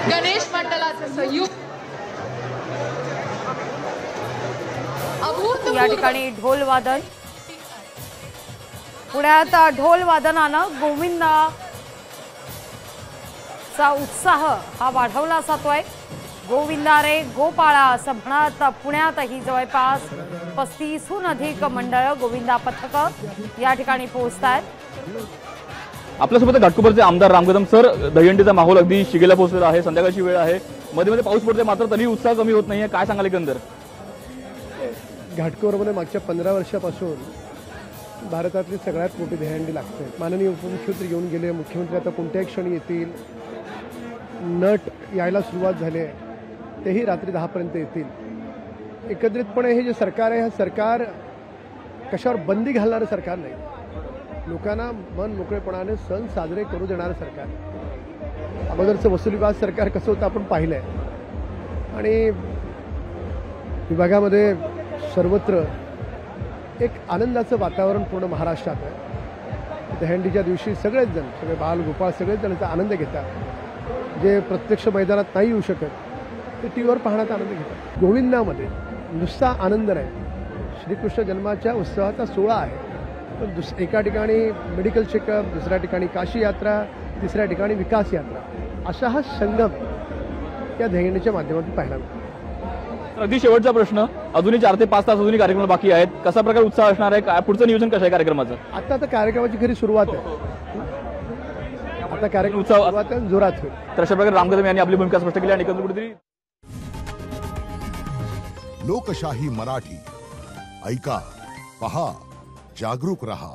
गणेश मंडळाचे संयुक्त या ठिकाणी ढोल वादन, पुण्यात ढोल वादनानं गोविंदाचा उत्साह हा वाढवला जातोय। गोविंदा रे गोपाळा असं म्हणत पुण्यातही जवळपास 35हून अधिक मंडळ गोविंदा पथक या ठिकाणी पोहोचतात। आपल्यासोबत घाटकोपरचे आमदार राम कदम सर, दहीहंडीचा माहोल अगदी शिगेला पोहोचलेला आहे। संध्याकाळची वेळ आहे, मध्ये मध्ये पाऊस पडतोय, मात्र तरी उत्साह कमी होत नाहीये। काय सांगाल एकंदर? घाटकोपरमध्ये मागच्या 15 वर्षापासून भारतातली सगळ्यात मोठी दहीहंडी लागते। माननीय उपमुख्यमंत्री येऊन गेले, मुख्यमंत्री आता कोणत्याही क्षणी येतील, नट यायला सुरुवात झाली आहे, तेही रात्री 10 पर्यंत येतील। एकत्रितपणे हे जे सरकार आहे, हे सरकार कशावर बंदी घालणारं सरकार नाही, लोकांना मन मोकळेपणाने सण साजरे करू देणारं सरकार। अगोदरचं वसुलीबाज सरकार कसं होतं आपण पाहिलं आहे, आणि विभागामध्ये सर्वत्र एक आनंदाचं वातावरण पूर्ण महाराष्ट्रात आहे। दहीहंडीच्या दिवशी सगळेच जण, सगळे बाल गोपाळ सगळेच जण याचा आनंद घेतात। जे प्रत्यक्ष मैदानात नाही येऊ शकत ते टीव्हीवर पाहण्याचा आनंद घेतात। गोविंदामध्ये नुसता आनंद नाही, श्रीकृष्ण जन्माच्या उत्सवाचा सोहळा आहे। पण एका ठिकाणी मेडिकल चेकअप, दुसऱ्या ठिकाणी काशी यात्रा, तिसऱ्या ठिकाणी विकास यात्रा, असा हा संगम या दहीहंडीच्या माध्यमातून पाहायला मिळतो। अगदी शेवटचा प्रश्न, अजूनही 4 ते 5 तास अजूनही कार्यक्रम बाकी आहेत, कसा प्रकार उत्साह असणार आहे, काय पुढचं नियोजन कसं आहे कार्यक्रमाचं? आता तर कार्यक्रमाची खरी सुरुवात आहे, आता कार्यक्रम उत्सव जोरात होईल। तर अशा प्रकारे राम कदम यांनी आपली भूमिका स्पष्ट केली आणि एकंदर कुठेतरी लोकशाही मराठी ऐका, पहा, जागरूक रहा।